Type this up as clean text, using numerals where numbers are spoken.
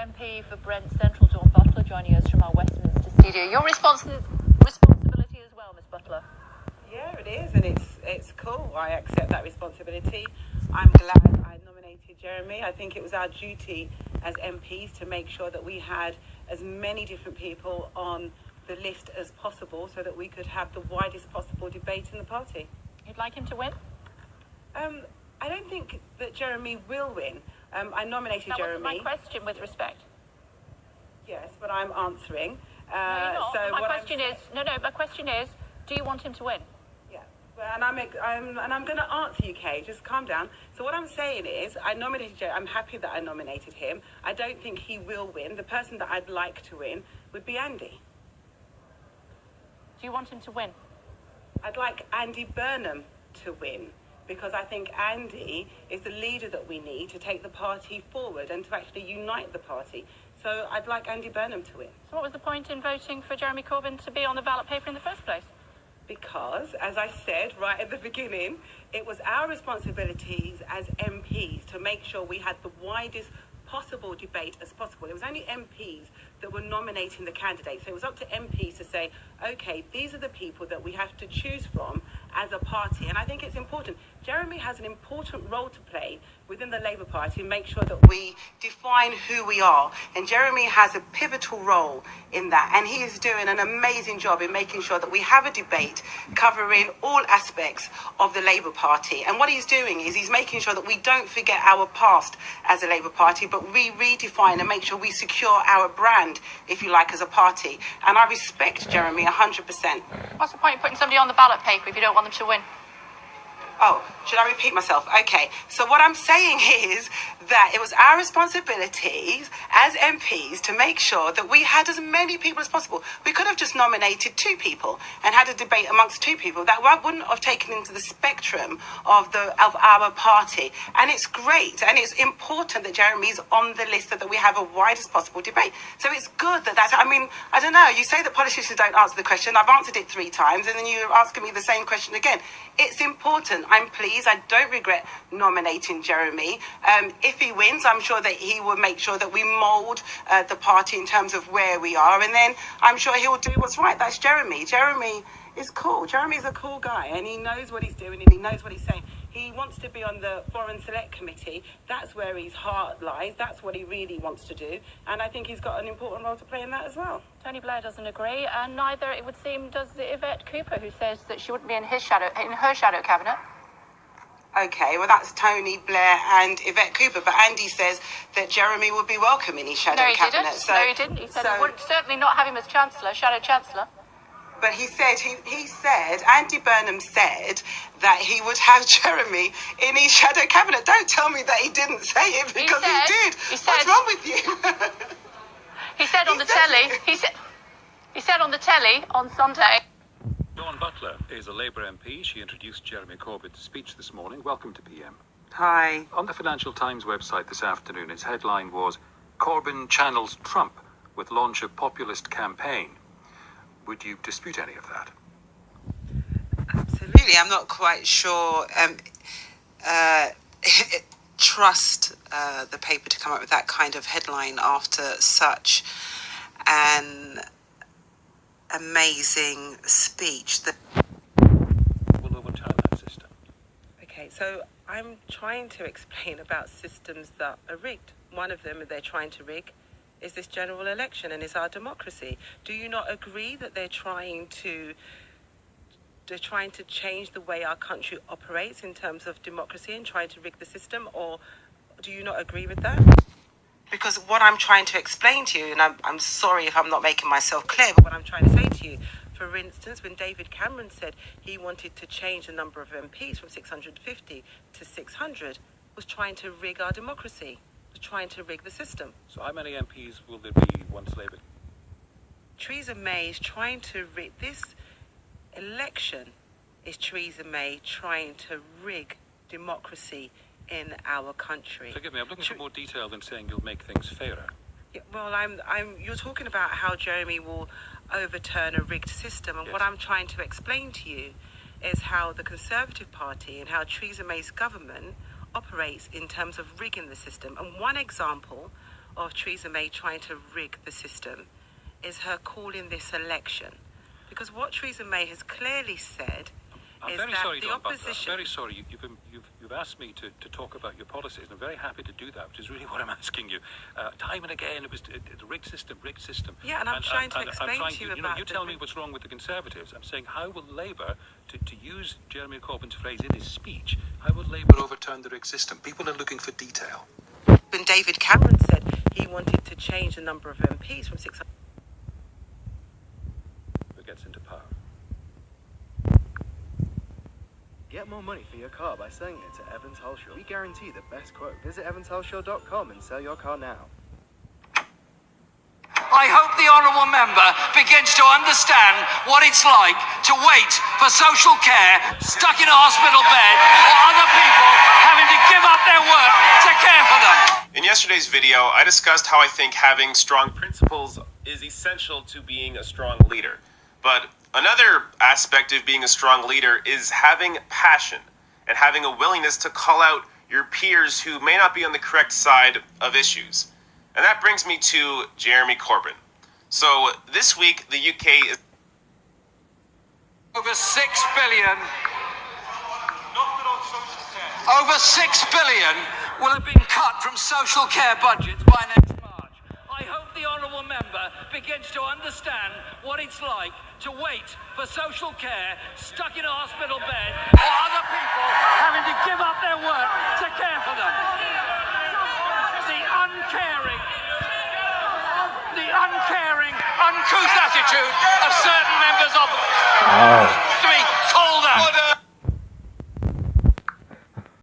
MP for Brent Central, Dawn Butler, joining us from our Westminster studio. Your responsibility as well, Ms. Butler. Yeah, it is, and it's cool. I accept that responsibility. I'm glad I nominated Jeremy. I think it was our duty as MPs to make sure that we had as many different people on the list as possible so that we could have the widest possible debate in the party. You'd like him to win? I don't think that Jeremy will win. I nominated Jeremy. That wasn't my question, with respect. Yes, but I'm answering. No, you're not. So my question is, do you want him to win? Yeah, and I'm going to answer you, Kay. Just calm down. So what I'm saying is, I nominated Jeremy. I'm happy that I nominated him. I don't think he will win. The person that I'd like to win would be Andy. Do you want him to win? I'd like Andy Burnham to win, because I think Andy is the leader that we need to take the party forward and to actually unite the party. So I'd like Andy Burnham to win. So what was the point in voting for Jeremy Corbyn to be on the ballot paper in the first place? Because, as I said right at the beginning, it was our responsibilities as MPs to make sure we had the widest possible debate as possible. It was only MPs that were nominating the candidates. So it was up to MPs to say, okay, these are the people that we have to choose from as a party. And I think it's important. Jeremy has an important role to play within the Labour Party and make sure that we define who we are. And Jeremy has a pivotal role in that. And he is doing an amazing job in making sure that we have a debate covering all aspects of the Labour Party. And what he's doing is he's making sure that we don't forget our past as a Labour Party, but we redefine and make sure we secure our brand, if you like, as a party. And I respect Jeremy 100%. What's the point of putting somebody on the ballot paper if you don't want them to win? Oh, should I repeat myself? Okay. So what I'm saying is that it was our responsibilities as MPs to make sure that we had as many people as possible. We could have just nominated 2 people and had a debate amongst 2 people. That wouldn't have taken into the spectrum of our party. And it's great and it's important that Jeremy's on the list so that we have a widest possible debate. So it's good I don't know, you say that politicians don't answer the question. I've answered it 3 times and then you're asking me the same question again. It's important. I'm pleased. I don't regret nominating Jeremy. If he wins, I'm sure that he will make sure that we mould the party in terms of where we are. And then I'm sure he will do what's right. That's Jeremy. Jeremy is cool. Jeremy's a cool guy and he knows what he's doing and he knows what he's saying. He wants to be on the Foreign Select Committee. That's where his heart lies. That's what he really wants to do. And I think he's got an important role to play in that as well. Tony Blair doesn't agree, and neither, it would seem, does Yvette Cooper, who says that she wouldn't be in her shadow cabinet. Okay, well, that's Tony Blair and Yvette Cooper. But Andy says that Jeremy would be welcome in his shadow cabinet. No, he didn't. He said he would certainly not have him as shadow chancellor. But he said, Andy Burnham said that he would have Jeremy in his shadow cabinet. Don't tell me that he didn't say it, because he did. What's wrong with you? He said on the telly. He said on the telly on Sunday. Dawn Butler is a Labour MP. She introduced Jeremy Corbyn's speech this morning. Welcome to PM. Hi. On the Financial Times website this afternoon, its headline was, Corbyn channels Trump with launch of populist campaign. Would you dispute any of that? Absolutely. I'm not quite sure. Trust the paper to come up with that kind of headline after such an amazing speech. Will overturn that system. Okay, so I'm trying to explain about systems that are rigged. One of them they're trying to rig is this general election and is our democracy. Do you not agree that they're trying to change the way our country operates in terms of democracy and trying to rig the system? Or do you not agree with that? Because what I'm trying to explain to you, and I'm sorry if I'm not making myself clear, but what I'm trying to say to you, for instance, when David Cameron said he wanted to change the number of MPs from 650 to 600, was trying to rig our democracy, was trying to rig the system. So how many MPs will there be once Labour? Theresa May is trying to rig this election. Is Theresa May trying to rig democracy in our country? Forgive me, I'm looking for more detail than saying you'll make things fairer. Yeah, well, you're talking about how Jeremy will overturn a rigged system, and yes. What I'm trying to explain to you is how the Conservative Party and how Theresa May's government operates in terms of rigging the system. And one example of Theresa May trying to rig the system is her calling this election. Because what Theresa May has clearly said I'm is very that sorry, the Dawn Butler. opposition... I'm very sorry. You've asked me to talk about your policies, and I'm very happy to do that, which is really what I'm asking you. Time and again, it was the rigged system. Yeah, and I'm trying to explain to you about... You tell me what's wrong with the Conservatives. I'm saying, how will Labour, to use Jeremy Corbyn's phrase in his speech, how will Labour overturn the rigged system? People are looking for detail. When David Cameron said he wanted to change the number of MPs from 600... Who gets into power? Get more money for your car by selling it to Evans Halshaw. We guarantee the best quote. Visit evanshalshaw.com and sell your car now. I hope the honourable member begins to understand what it's like to wait for social care, stuck in a hospital bed, or other people having to give up their work to care for them. In yesterday's video, I discussed how I think having strong principles is essential to being a strong leader. But another aspect of being a strong leader is having passion and having a willingness to call out your peers who may not be on the correct side of issues. And that brings me to Jeremy Corbyn. So this week, the UK is... Over 6 billion... Over 6 billion will have been cut from social care budgets by next March. I hope the honourable member begins to understand what it's like to wait for social care, stuck in a hospital bed, or other people having to give up their work to care for them. The uncaring, uncouth attitude of certain members of...